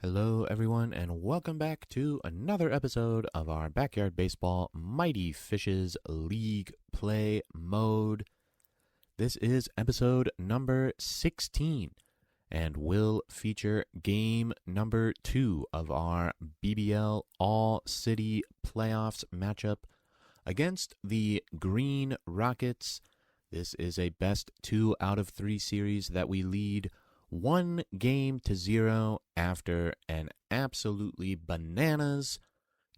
Hello, everyone, and welcome back to another episode of our Backyard Baseball Mighty Fishes League Play Mode. This is episode number 16 and will feature game number 2 of our BBL All-City Playoffs matchup against the Green Rockets. This is a best 2 out of 3 series that we lead 1-0 after an absolutely bananas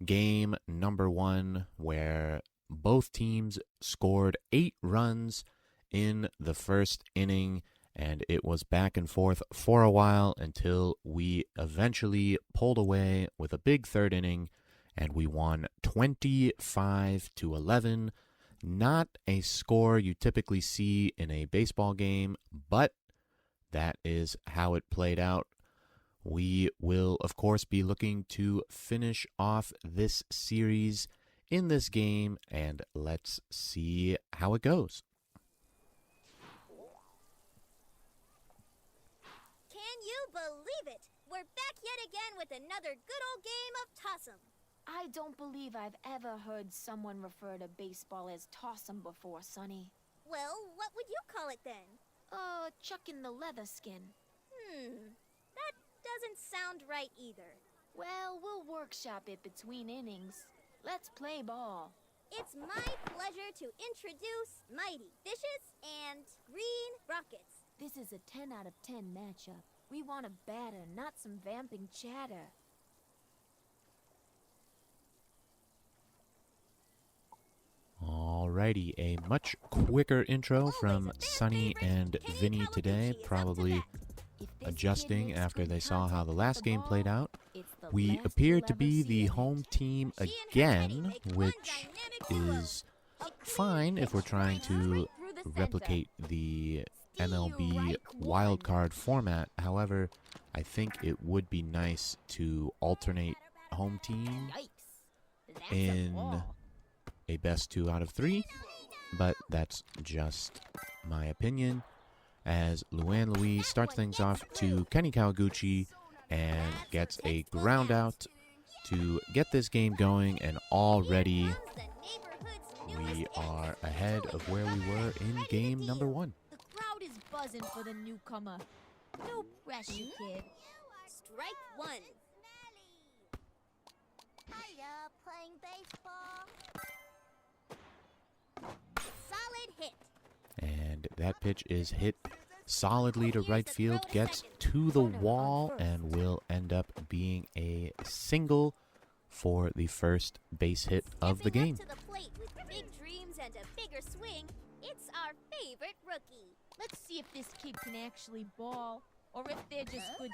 game number 1 where both teams scored 8 runs in the first inning, and it was back and forth for a while until we eventually pulled away with a big third inning and we won 25-11. Not a score you typically see in a baseball game, but that is how it played out. We will, of course, be looking to finish off this series in this game, and let's see how it goes. Can you believe it? We're back yet again with another good old game of Toss'em. I don't believe I've ever heard someone refer to baseball as Toss'em before, Sonny. Well, what would you call it then? Chucking the leather skin. That doesn't sound right either. Well, we'll workshop it between innings. Let's play ball. It's my pleasure to introduce Mighty Fishes and Green Rockets. This is a 10 out of 10 matchup. We want a batter, not some vamping chatter. Alrighty, a much quicker intro from Sonny and Vinny today, probably adjusting after they saw how the last game played out. We appear to be the home team again, which is fine if we're trying to replicate the MLB wildcard format. However, I think it would be nice to alternate home team in a best 2 out of 3, but that's just my opinion. As Luan Louis starts things off to Kenny Kawaguchi and gets a ground out to get this game going, and already we are ahead of where we were in game number 1. The crowd is buzzing for the newcomer. No pressure, kid. Strike 1. Hiya, playing baseball. Solid hit. And that pitch is hit solidly to right field, gets to the wall, and will end up being a single for the first base hit of the game. Stepping up to the plate with big dreams and a bigger swing, it's our favorite rookie. Let's see if this kid can actually ball, or if they're just good.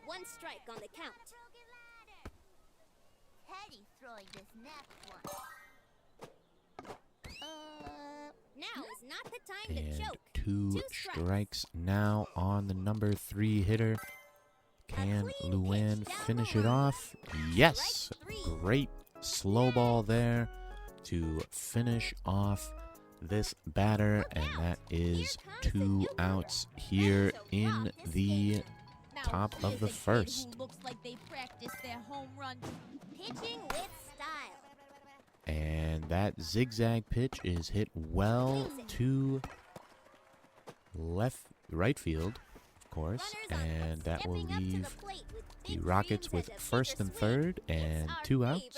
1 strike on the count. Teddy throwing this next one. Now is not the time And to choke. 2 2 strikes now on the number 3 hitter. Can Luan finish it off? Yes! Great slow ball there to finish off this batter, and that is 2 outs here in the top of the first. Looks like they practiced their home run. Pitching with style. And that zigzag pitch is hit well to right field, of course, and that will leave the Rockets with first and third and 2 outs.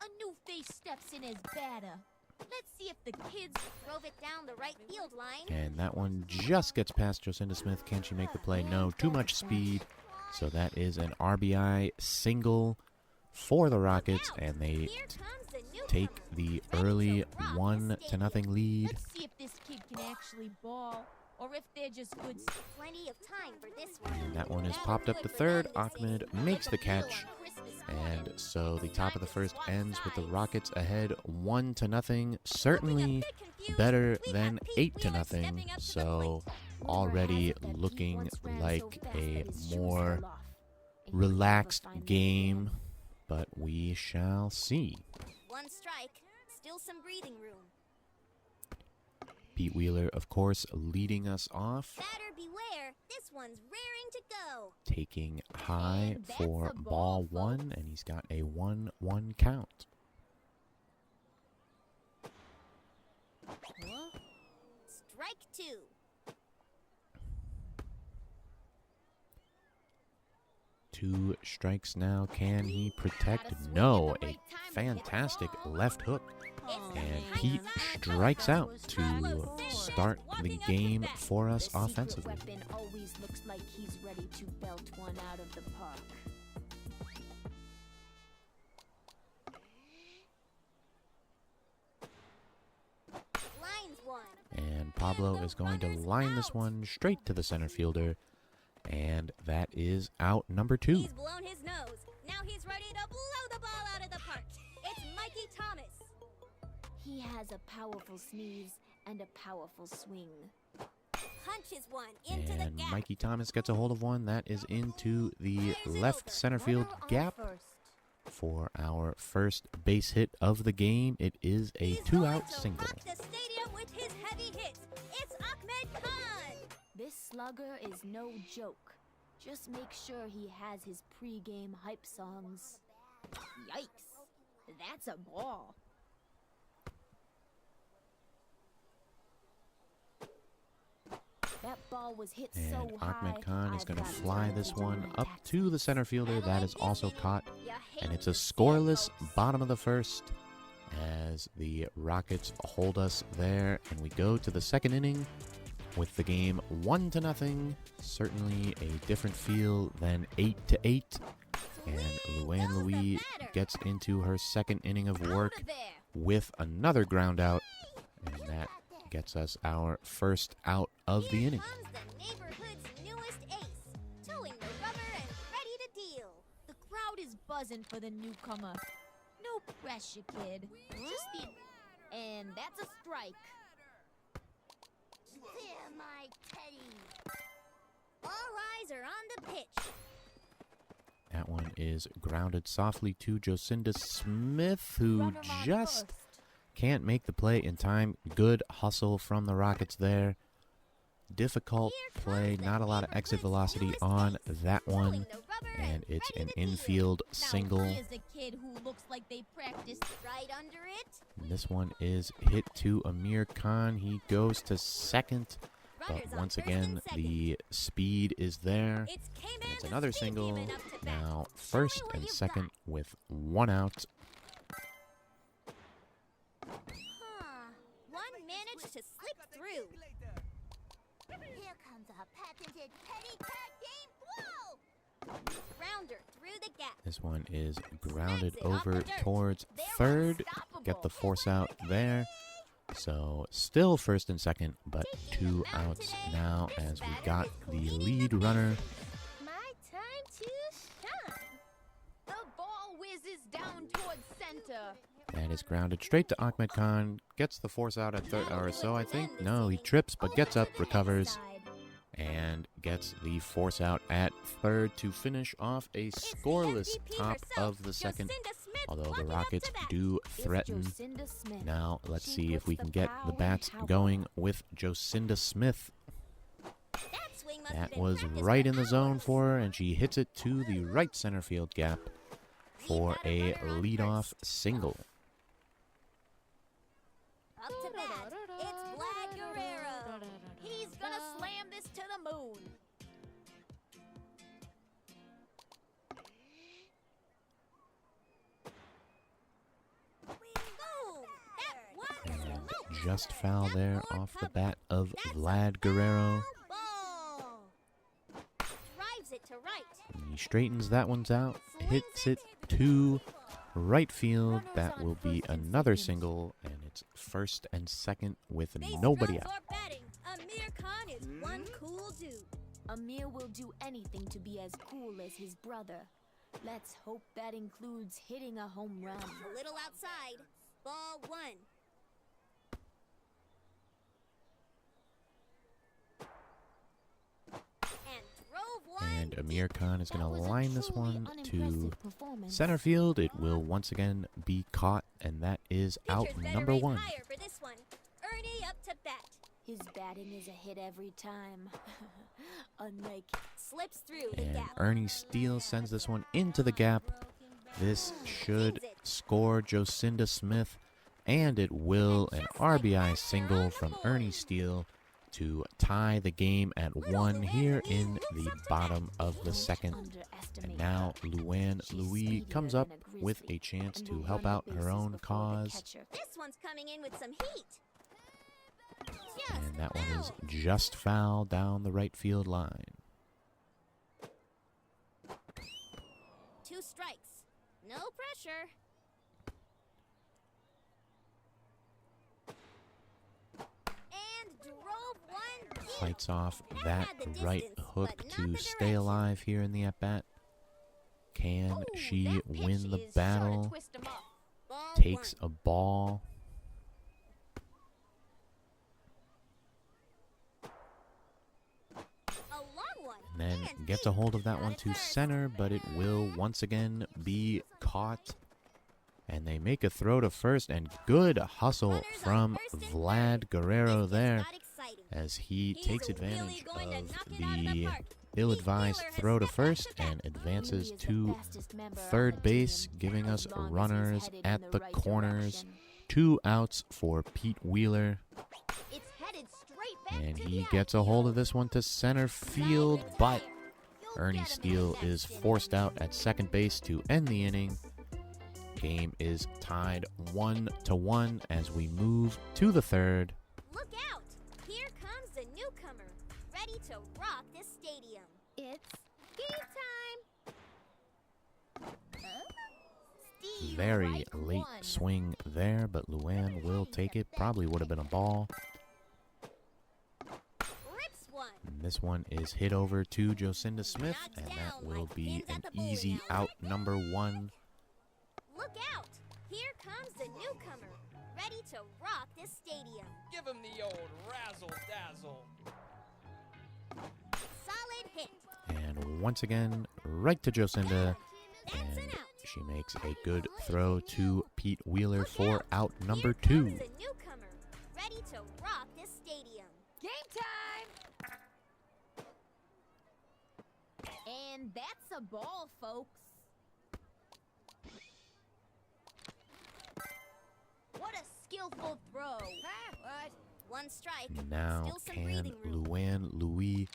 A new face steps in as batter. Let's see if the kids Drove it down the right field line. And that one just gets past Jocinda Smith. Can she make the play? No, too much speed. So that is an RBI single for the Rockets, and they take the early 1-0 lead. Let's see if this kid can actually ball, or if they're just good. Plenty of time for this one. And that one is popped up to third. Ahmed makes the catch. And so the top of the first ends with the Rockets ahead 1-0. Certainly better than 8-0. So already looking like a more relaxed game, but we shall see. 1 strike. Still some breathing room. Pete Wheeler, of course, leading us off, Batter beware, this one's raring to go. taking high And that's for a ball ball, one, folks. and he's got a 1-1 count. Strike two. Two strikes now. Can he protect? No, a fantastic left hook. And Pete strikes out to start the game for us The secret offensively. weapon always looks like he's ready to belt one out of the park. Lines one. And Pablo is going to line this one straight to the center fielder. And that is out number 2. He's blown his nose. Now he's ready to blow the ball out of the park. It's Mikey Thomas. He has a powerful sneeze and a powerful swing. Punches one into the And gap. Mikey Thomas gets a hold of one. That is into the left center field gap for our first base hit of the game. It is a He's 2-out going to single. rock the stadium with his heavy hits. It's Ahmed Khan. This slugger is no joke. Just make sure he has his pregame hype songs. Yikes! That's a ball. That ball was hit And so high. Ahmed Khan is I've going to got fly this to one do an up attack. to the center fielder. That is also caught. You hate And it's a to see it, scoreless folks. bottom of the first as the Rockets hold us there. And we go to the second inning with the game 1-0. Certainly a different feel than 8-8. And Luann Louis gets into her second inning of work Out of there. with another ground out. And that gets us our first out of the Here inning. comes the neighborhood's newest ace, towing the rubber and ready to deal. The crowd is buzzing for the newcomer. No pressure, kid. Just the... And that's a strike. There, my teddy. All eyes are on the pitch. That one is grounded softly to Jocinda Smith, who Runner on just first. can't make the play in time. Good hustle from the Rockets there. Difficult play, not a lot of exit velocity on that one. Towing the rubber And it's ready an to deal. infield Now, single. here's a kid who looks like they practiced. Right under it. This one is hit to Amir Khan. He goes to second. Runners But on once first again, and second. the speed is there. It's K-Man And it's the another speed single. demon up to bat. Now Show first me what and you've second got. with 1 out. Huh. One managed to slip through. Here comes a patented teddy cat game blow. Rounder through the gap. This one is grounded Snaps it off the over dirt. towards They're third. unstoppable. Get the force out there. So still first and second, but Taking 2 them out outs today, now this as we batter got is the leading lead the runner. My time to shine. The ball whizzes down towards center. That is grounded straight to Ahmed Khan. Gets the force out at third or so, I think. No, he trips, but gets up, recovers, and gets the force out at third to finish off a It's the scoreless MVP top herself, of the second. Jocinda Smith, Although the walking up Rockets to bat. do It's threaten. Jocinda Smith. Now let's She see if puts we the can get the power bats in power. going with Jocinda Smith. That swing must have That been was practiced right for in the zone hours. for her, and she hits it to the right center field gap for a leadoff single. Up to bat, it's Vlad Guerrero. He's gonna slam this to the moon. Boom! That one And smoked. just foul That there ball off the covered. bat of That's a Vlad Guerrero. foul ball. Drives it to right. He straightens that one's out, hits it to right field. That will be another single, and it's first and second with Base nobody runners out. are batting. Amir Khan is one cool dude. Amir will do anything to be as cool as his brother. Let's hope that includes hitting a home run. A little outside. Ball one. And drove one. And Amir Khan is going That was to a line this truly one to unimpressive performance. center field. It will once again be caught, and that is out Pitchers better number raise 1. higher for this one. Ernie up to bat. His batting is a hit every time. Unlike Slips through the And gap. Ernie Steele sends this one into the gap. This should score Jocinda Smith, and it will. An RBI single from Ernie Steele to tie the game at 1 here in the bottom of the second. And now Luann Louis comes up with a chance to help out her own cause. This one's coming in with some heat. Just And that one is foul. just foul down the right field line. 2 strikes. No pressure. And drove one deep. Fights off that Had the right distance, hook but not to the stay direction. alive here in the at-bat. Can Ooh, she that pitch win the is sure to battle? twist 'em up. Ball Takes one. a ball. A long one. And then And gets a deep. hold of that one Got it to first. center, but it will once again be caught. And they make a throw to first, and good hustle Runners on from first and Vlad third. Guerrero This there got exciting. as he He's takes really advantage going to of knock it out of the the park. ill-advised Wheeler has throw to stepped up to first bat. and advances Louis is the to fastest member on third the base, team, giving as us long as he's runners headed in at the right corners. direction. 2 outs for Pete Wheeler. It's headed straight back And to he the gets a hold outfield. of this one to center field, but You'll Ernie get him Steele in is section. forced out at second base to end the inning. Game is tied 1-1 as we move to the third. Look out! Here comes the newcomer, ready to rock this stadium. It's game time. Steve Very right late one. swing there, but Luann will take it. Probably would have been a ball. Rips one. And this one is hit over to Jocinda Smith, Knocked and that down will like be pins at an the bowling easy alley. out number 1. Look out! Here comes the newcomer, ready to rock this stadium. Give him the old razzle dazzle. Solid hit. And once again, right to Jocinda. That's And an out. she makes a good throw to Pete Wheeler Look for out number Here 2. comes the newcomer, ready to rock this stadium. Game time. And that's a ball, folks. What a skillful throw. What? 1 strike. Now Still some can breathing room. Luann Louis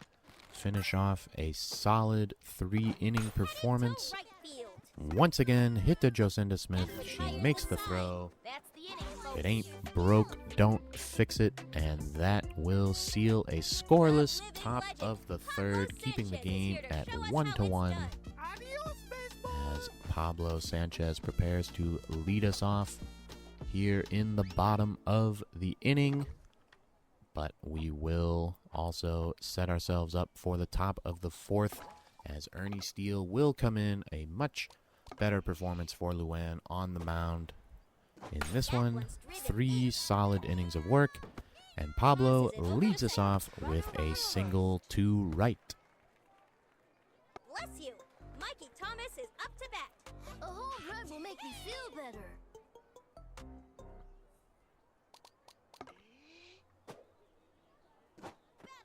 finish off a solid 3-inning performance? Right field. Once again, hit to Jocinda Smith. She makes the throw. That's the inning, If folks. it ain't broke, don't fix it. And that will seal a scoreless top of the third, keeping the game at 1-1 as Pablo Sanchez prepares to lead us off here in the bottom of the inning. But we will also set ourselves up for the top of the fourth as Ernie Steele will come in. A much better performance for Luann on the mound. In this one, 3 solid innings of work, and Pablo leads us off with a single to right. Bless you. Mikey Thomas is up to bat. A home run will make me feel better.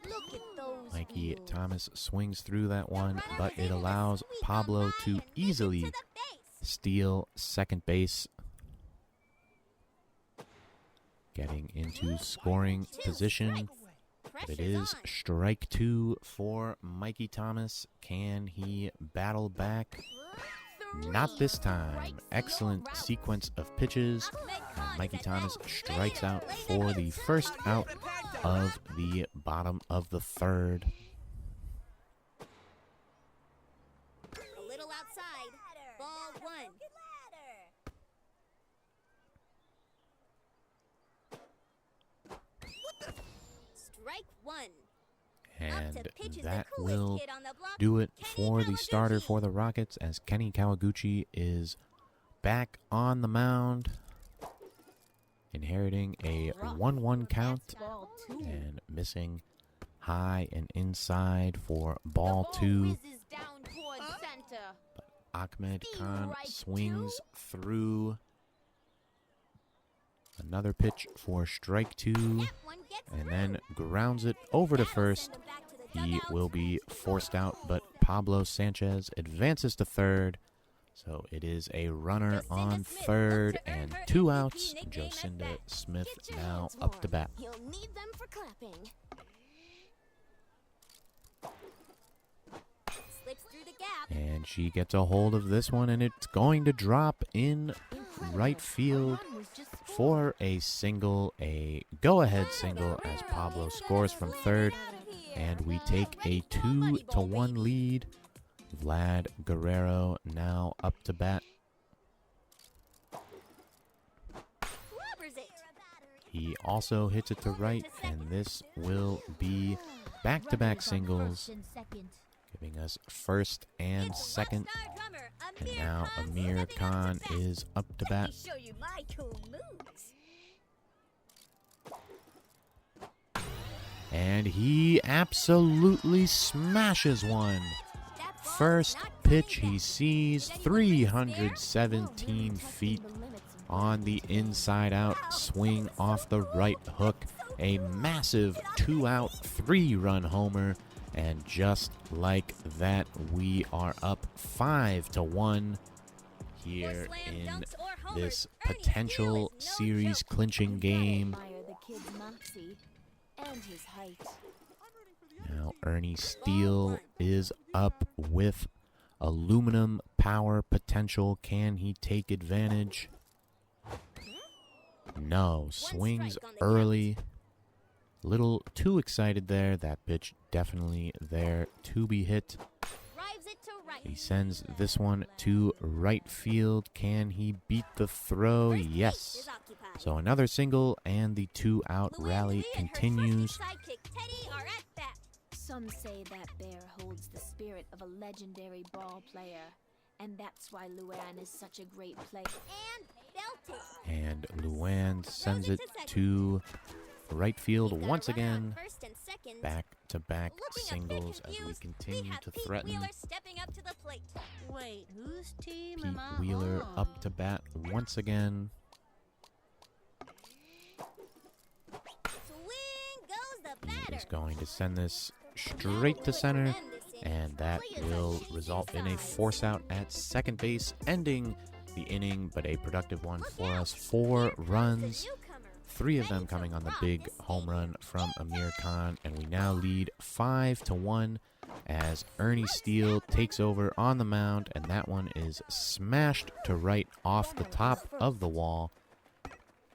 Look at those Mikey wheels. Thomas swings through that one, but it allows Pablo to easily To the base. steal second base, getting into scoring 2 position. strikes. It Pressure's is on. strike 2 for Mikey Thomas. Can he battle back? Not this time. Excellent sequence of pitches. Mikey Thomas strikes out for the first out of the bottom of the third. A little outside. Ball 1. Strike 1. And Up to pitch is that the coolest will kid on the block. do it Kenny for the starter Kawaguchi. for the Rockets as Kenny Kawaguchi is back on the mound, inheriting a 1-1 count Ball 2. and missing high and inside for The ball 2. whizzes down towards center. Ahmed Steve Khan right swings through Another pitch for strike 2, That one gets and then grounds it over to first. Send them back to the He dugout. will be forced out, but Pablo Sanchez advances to third. So it is a runner on third and 2 outs. Jocinda Smith Get your now hands up to warm. bat. You'll need them for clapping. Slips through the gap. And she gets a hold of this one, and it's going to drop in right field for a single, a go-ahead single as Pablo scores from third. And we take a 2-1 lead. Vlad Guerrero now up to bat. Clobbers it. He also hits it to right, and this will be back-to-back singles, giving us first and second. Star drummer, And Amir now Khan's Amir living up to Khan bat. is up to bat. Show you my cool moves. And he absolutely smashes one. That ball First not coming pitch he back. sees, 317 feet on the inside out swing off the right hook. A massive 2-out, 3-run homer. And just like that, we are up 5-1 here in this potential series clinching game. Admire the kid's moxie and his height. Now Ernie Steele is up with aluminum power potential. Can he take advantage? No. Swings early. Little too excited there. That pitch definitely there to be hit. Drives it to right. He sends this one to right field. Can he beat the throw? First base Yes. is occupied. So another single, and the 2-out rally Luann and her continues. trusty sidekick Teddy are at bat. Some say that bear holds the spirit of a legendary ball player, and that's why Luann is such a great player. And belted. And Luann sends it to right field He's got a once runner on again. first and second. Back-to-back Looking a bit singles as we confused, continue have to Pete threaten. Wheeler stepping up to the plate. Wait, whose team Pete Wheeler up to bat once again. Swing goes the He batter. is going to send this straight to center, and that will result in a force out at second base, ending the inning, but a productive one for us. 4 runs, 3 of them coming on the big home run from Amir Khan, and we now lead 5-1 as Ernie Steele takes over on the mound, and that one is smashed to right off the top of the wall,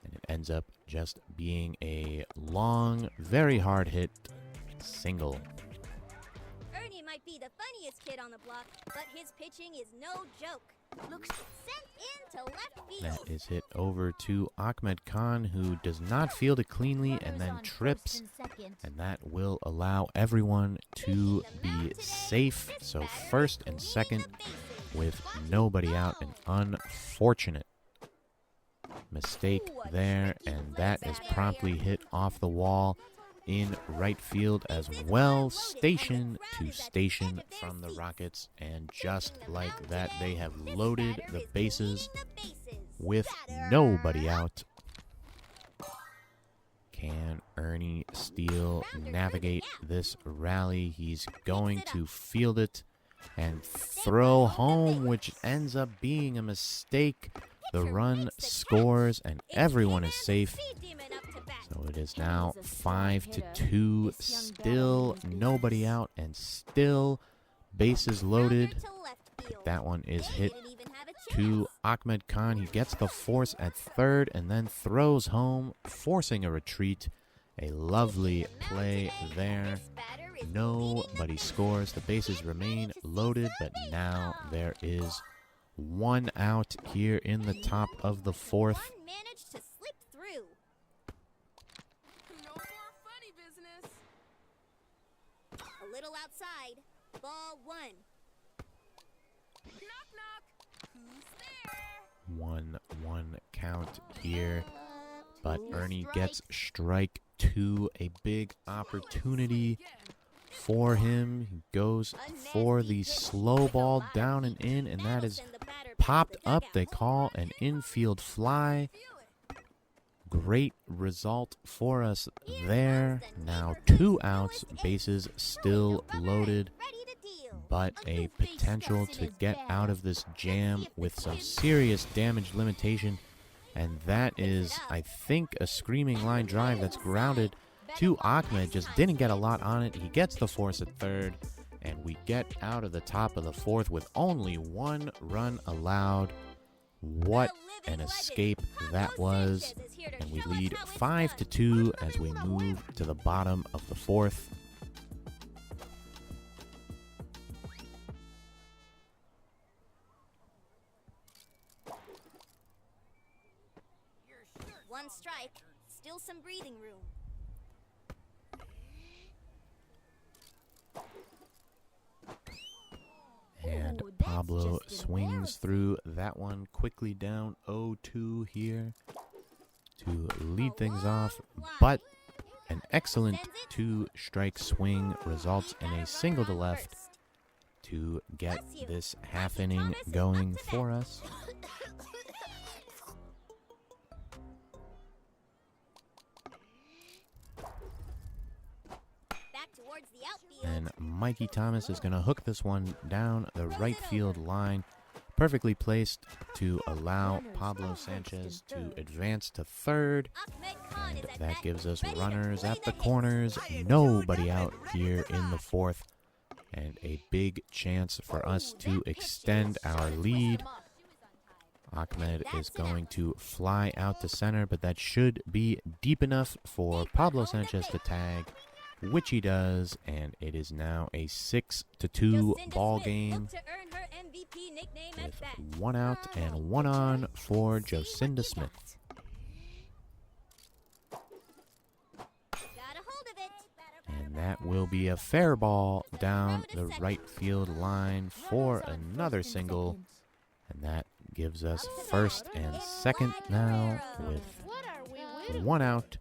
and it ends up just being a long, very hard hit single. Ernie might be the funniest kid on the block, but his pitching is no joke. Looks sent into left field. That is hit over to Ahmed Khan, who does not field it cleanly and then trips, and that will allow everyone to be safe. So first and second with nobody out. An unfortunate mistake there, and that is promptly hit off the wall in right field as well. Station to station from the Rockets, and just like that, they have loaded the bases with nobody out. Can Ernie Steele navigate this rally? He's going to field it and throw home, which ends up being a mistake. The run scores, and everyone is safe. So it is now 5-2. Still nobody out, and still bases loaded. That one is hit to Ahmed Khan. He gets the force at third and then throws home, forcing a retreat. A lovely play there. Nobody scores. The bases remain loaded, but now there is 1 out here in the top of the 4th. One managed to slip through. No more funny business. A little outside. Ball 1. Knock knock. Who's there? 1-1 count here. But Ernie gets strike 2. A big opportunity for him. He goes for the slow ball down and in, and that is popped up. They call an infield fly. great result for us there. Now 2 outs, bases still loaded, Ready to deal. but a potential to get out of this jam with some serious damage limitation. And that is, I think, a screaming line drive that's grounded to Ahmed. Just didn't get a lot on it. He gets the force at third, and we get out of the top of the fourth with only 1 run allowed. What an escape that was. And we lead 5-2 as we move to the bottom of the fourth. One strike, still some breathing room. And Ooh, that's Pablo just swings embarrassing. through that one quickly down 0-2 here to lead things off. But an excellent 2-strike swing results in a single to left to get this half inning going for us. Back towards the outfield. And Mikey Thomas is going to hook this one down the right field line. Perfectly placed to allow Pablo Sanchez to advance to third. Ahmed Khan is And at that bat, gives us ready to runners play at the hit. corners. Nobody out here in the fourth. And a big chance for us to extend our lead. Ahmed is going to fly out to center, but that should be deep enough for Pablo Sanchez to tag, which he does, and it is now a 6-2 Jocinda ball Smith game looked to earn her MVP nickname at with bat. 1 out and 1 on for Jocinda Smith. Got a hold of it. And that will be a fair ball down the right field line for another single. And that gives us first and second now with 1 out.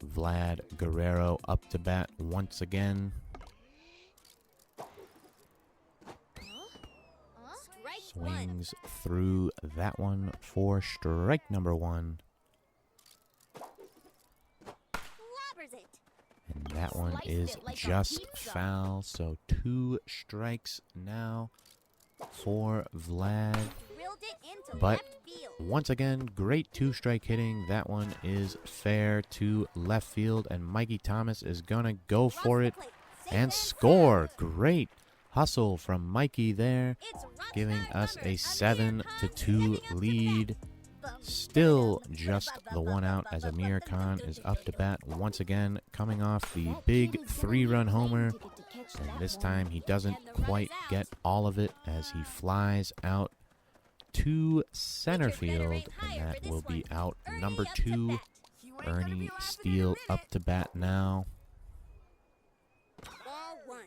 Vlad Guerrero up to bat once again. Strike one. Swings through that one for strike number 1. Clobbers it. And that one Sliced is it like a just pizza. foul. So 2 strikes now for Vlad. Drilled it into But left field. once again, great 2-strike hitting. That one is fair to left field. And Mikey Thomas is going to go for it and score. Great hustle from Mikey there, giving us a 7-2 lead. Still just the 1 out as Amir Khan is up to bat once again, coming off the big 3-run homer. And this time he doesn't quite get all of it as he flies out to center field. And that will be out number 2. Ernie Steele up to bat now. Ball 1.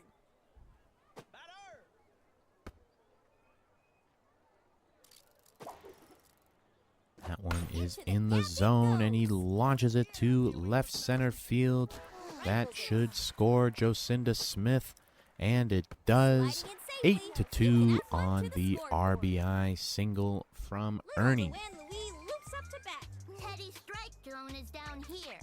That one is in the zone, and he launches it to left center field. That should score Jocinda Smith, and it does. 8-2 on the RBI single from Ernie. Louis loops up to bat. Teddy's strike zone is down here.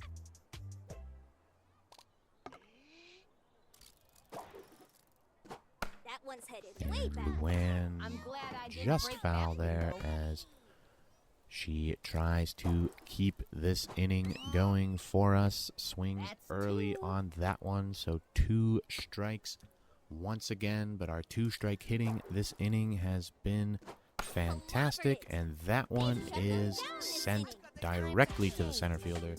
That one's headed way And back. Luann I'm glad I didn't just break foul that there window. as she tries to keep this inning going for us. Swings That's early 2. on that one, so 2 strikes once again. But our 2-strike hitting this inning has been fantastic, and that one is sent directly to the center fielder.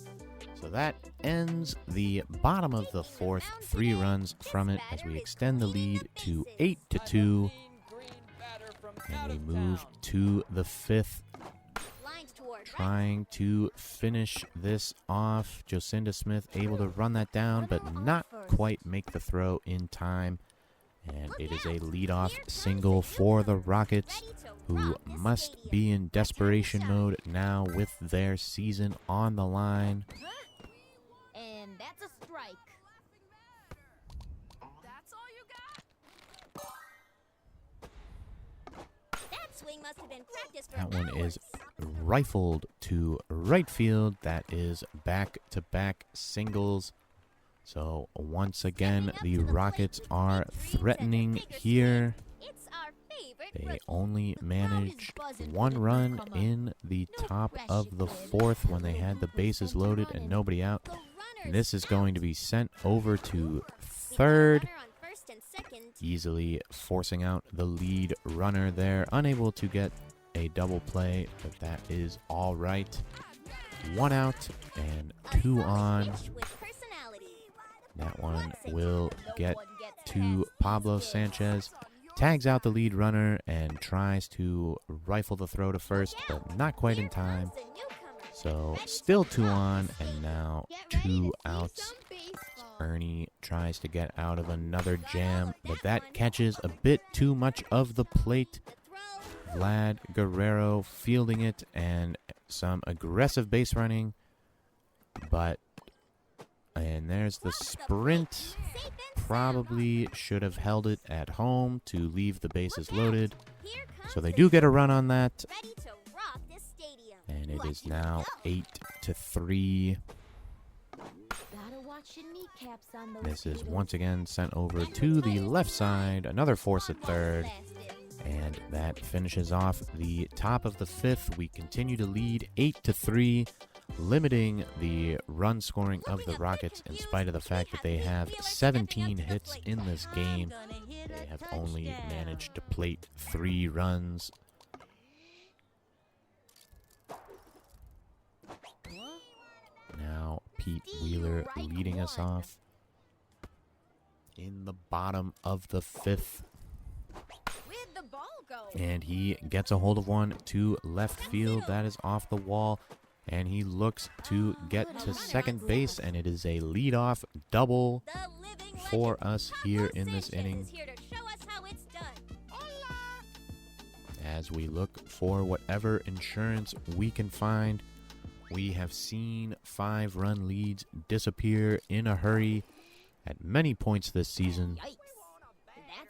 So that ends the bottom of the fourth. 3 runs from it as we extend the lead to 8-2, and we move to the 5th. Lines toward right. Trying to finish this off. Jocinda Smith able to run that down, but not quite make the throw in time. And it is a leadoff single for the Rockets, who must be in desperation mode now with their season on the line. And that's a strike. That's all you got? That swing must have been practiced for That one is hours. rifled to right field. That is back-to-back singles. So once again, the Rockets are threatening here. It's our favorite They rookie. only managed one run in the top of the fourth when they had the bases loaded and nobody out. The And runners this is going to be sent over to We got a third, runner on first and second. easily forcing out the lead runner there. Unable to get a double play, but that is all right. One out and A two solid on. pitch with personality. That one will get to Pablo Sanchez. Tags out the lead runner and tries to rifle the throw to first, but not quite in time. The newcomer. So still two on and now two outs. Ernie tries to get out of another jam, but that catches a bit too much of the plate. The throw. Vlad Guerrero fielding it and some aggressive base running, and there's the sprint. Safe and sound. Probably should have held it at home to leave the bases loaded. Here comes So they the do get a run on that, ready to rock this stadium. and it is Let's now go. 8-3. Gotta watch your kneecaps on those This is haters. once again sent over to the left side. Another force at third. Blasted. And that finishes off the top of the fifth. We continue to lead 8-3, limiting the run scoring of the Rockets in spite of the fact that they have 17 hits in this game. They have only managed to plate 3 runs. Now Pete Wheeler leading us off in the bottom of the fifth. Where'd the ball go? And he gets a hold of one to left field. That is off the wall. And he looks to get to second base. And it is a leadoff double The living for legend, us Pablo here in this Sanchez inning is here to show us how it's done. as we look for whatever insurance we can find. We have seen 5-run leads disappear in a hurry at many points this season. Yikes.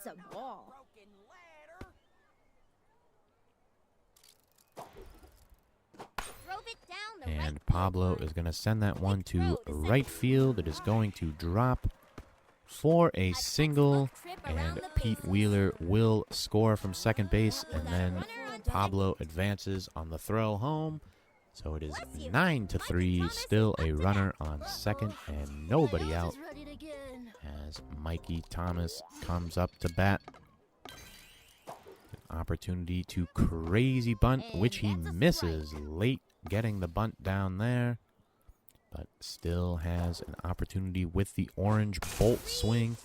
That's a ball. Drove it down the right And field Pablo line. is going to send that one to right field. It is going to drop for a single. And Pete Wheeler will score from second base. And then Pablo advances on the throw home. So it is 9-3. Still a runner on second and nobody out as Mikey Thomas comes up to bat. An opportunity to crazy bunt, which he misses late getting the bunt down there. But still has an opportunity with the orange bolt swing.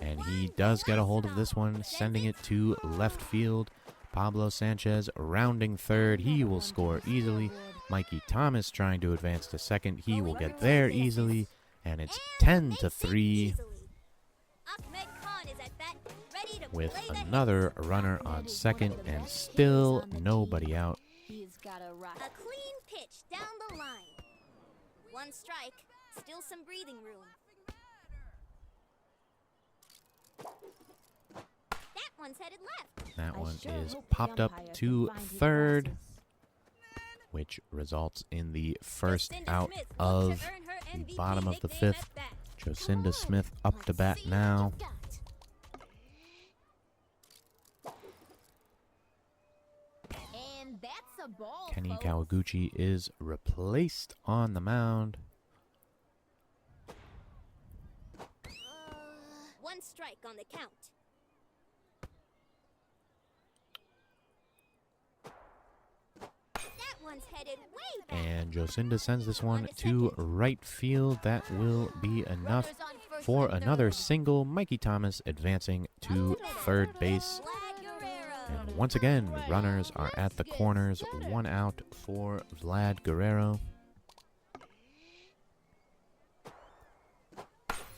And he does get a hold of this one, sending it to left field. Pablo Sanchez rounding third. He will score easily. Mikey Thomas trying to advance to second. He will get there easily. And it's 10-3 Ahmed Khan is at bat, ready to with play the hits. another runner on second and still nobody out. He's got a rock. A clean pitch down the line. One strike, still some breathing room. That one's headed left. That I one sure is hope the popped umpire up can to find his third, glasses. which results in the first Jacinda out Smith looks of to earn her the MVP bottom of the nickname fifth. at bat. Jocinda Smith up to bat now. And that's a ball. Kenny folks. Kawaguchi is replaced on the mound. One strike on the count. That one's headed way back. And Jocinda sends this one to right field. That will be enough for another single. Mikey Thomas advancing to third base. Vlad Guerrero. And once again, runners are at the corners. One out for Vlad Guerrero.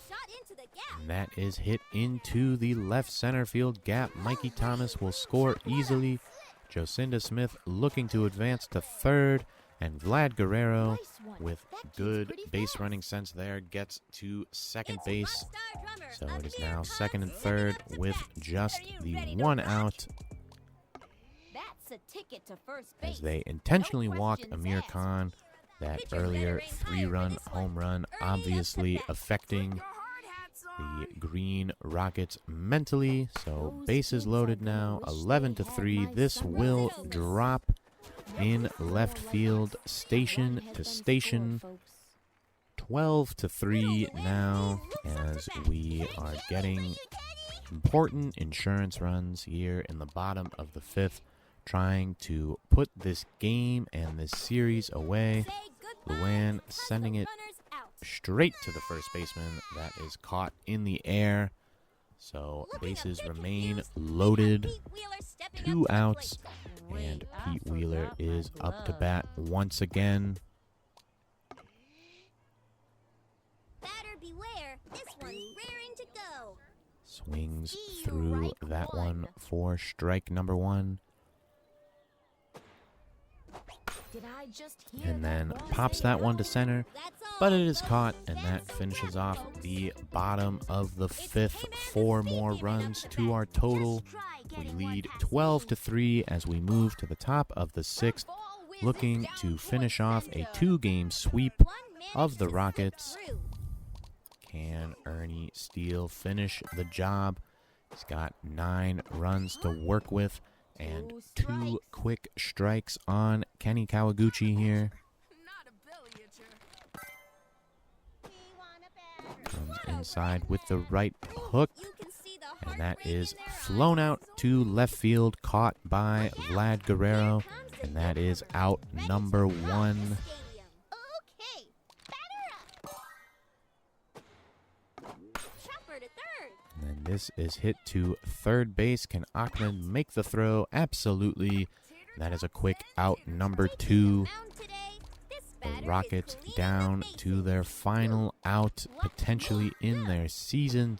Shot into the gap. And that is hit into the left center field gap. Mikey Thomas will score easily. Jocinda Smith looking to advance to third. And Vlad Guerrero, Nice one. with That kid's good pretty base fast. running sense there, gets to second It's base. rockstar drummer, So it is Amir now Khan second and stepping third up to with bat. just Are you the ready to one rock? out. That's That's a ticket to first base. as they intentionally No walk questions Amir asked. Khan. That Pitchers earlier better aim higher for 3-run this one. home run Ernie up obviously to bat. affecting Your hard hats on. the Green Rockets mentally. So Those bases kids loaded are gonna now, wish they 11 to had 3. my This summer will legs. drop in Never left feel field, relaxed. station Run has to been station. scored, folks. 12 to 3 now, as we are getting important insurance runs here in the bottom of the 5th, trying to put this game and this series away. Say goodbye, Luan 'cause sending the it runner's out. straight to the first baseman. That is caught in the air. So Looking a bases bit remain confused, we have loaded. Pete Wheeler stepping 2 up to the outs. plate. And Wait, I Pete Wheeler forgot my is up to glove. bat once again. Batter beware, this one's raring to go. Swings Strike through that one one. for strike number 1. Did I just hear And that then ball pops say that one no? to center. That's all. But it is folks. caught, and that That's finishes the off folks. the bottom of the It's 5th. Amen 4 Speed more giving runs up the to bat. our total. Just try We getting one lead past 12 me. to 3 as we move to the top of the 6th, Ball whizzes looking down to toward finish off a center. 2-game sweep One managed of the to slip Rockets. through. Can Ernie Steele finish the job? He's got 9 runs to work with and 2 strikes. quick strikes on Kenny Kawaguchi here. Not a belly itcher. Comes inside with the right hook. You can see the And heart that break is in their flown eyes. out to left field, caught by Vlad Guerrero. Here comes the And that is newcomer, out ready to number rock the 1. stadium. Okay, batter up. Chopper to third. And then this is hit to third base. Can Ahmed make the throw? Absolutely. That is a quick out number Taking 2. the mound today, this batter The is Rockets cleaning down the to bases. their final out, potentially in their season.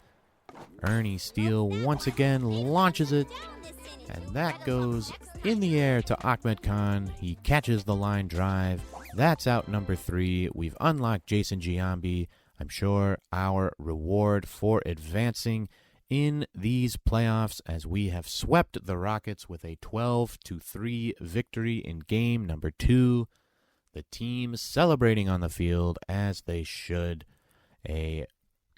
Ernie Steele once again launches it, Down this inning. and that goes in the air to Ahmed Khan. He catches the line drive. That's out number 3. We've unlocked Jason Giambi. I'm sure our reward for advancing in these playoffs, as we have swept the Rockets with a 12-3 victory in game number 2. The team celebrating on the field as they should. A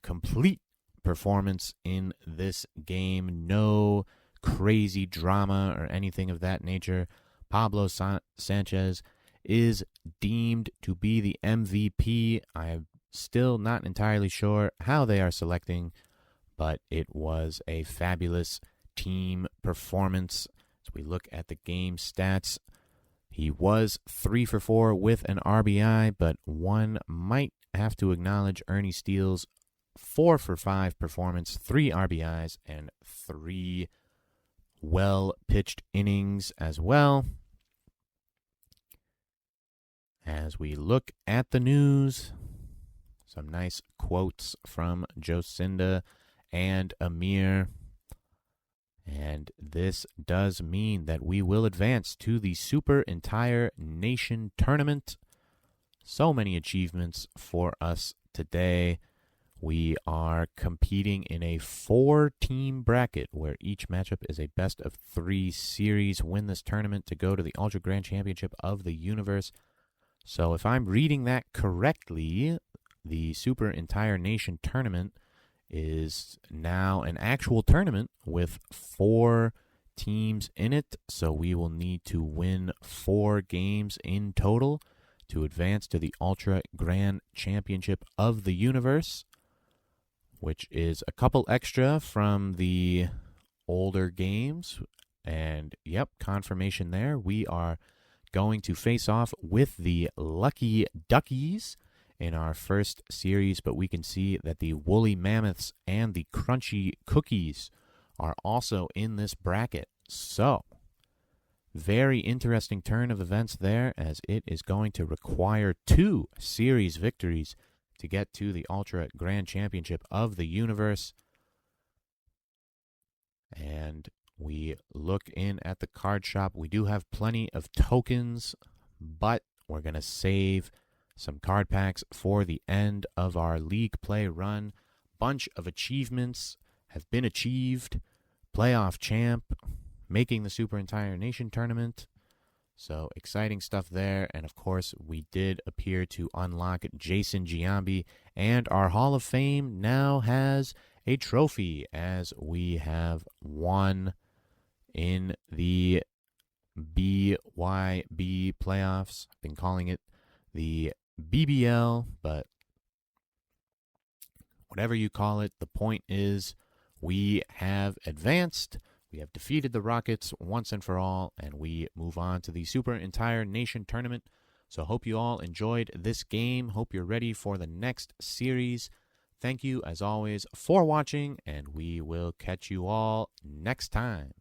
complete performance in this game. No crazy drama or anything of that nature. Pablo Sanchez is deemed to be the MVP. I'm still not entirely sure how they are selecting, but it was a fabulous team performance. As we look at the game stats, he was 3 for 4 with an RBI, but one might have to acknowledge Ernie Steele's 4 for 5 performance, 3 RBIs, and 3 well-pitched innings as well. As we look at the news, some nice quotes from Jocinda and Amir. And this does mean that we will advance to the Super Entire Nation Tournament. So many achievements for us today. We are competing in a 4-team bracket where each matchup is a best-of-3 series. Win this tournament to go to the Ultra Grand Championship of the Universe. So if I'm reading that correctly, the Super Entire Nation Tournament is now an actual tournament with 4 teams in it. So we will need to win 4 games in total to advance to the Ultra Grand Championship of the Universe, which is a couple extra from the older games. And yep, confirmation there. We are going to face off with the Lucky Duckies in our first series, but we can see that the Woolly Mammoths and the Crunchy Cookies are also in this bracket. So, very interesting turn of events there, as it is going to require 2 series victories to get to the Ultra Grand Championship of the Universe. And we look in at the card shop. We do have plenty of tokens, but we're going to save some card packs for the end of our league play run. Bunch of achievements have been achieved. Playoff champ, making the Super Entire Nation tournament. So exciting stuff there. And of course, we did appear to unlock Jason Giambi, and our Hall of Fame now has a trophy as we have won in the BYB playoffs. I've been calling it the BBL, but whatever you call it, the point is we have advanced. We have defeated the Rockets once and for all, and we move on to the Super Entire Nation tournament. So hope you all enjoyed this game. Hope you're ready for the next series. Thank you, as always, for watching, and we will catch you all next time.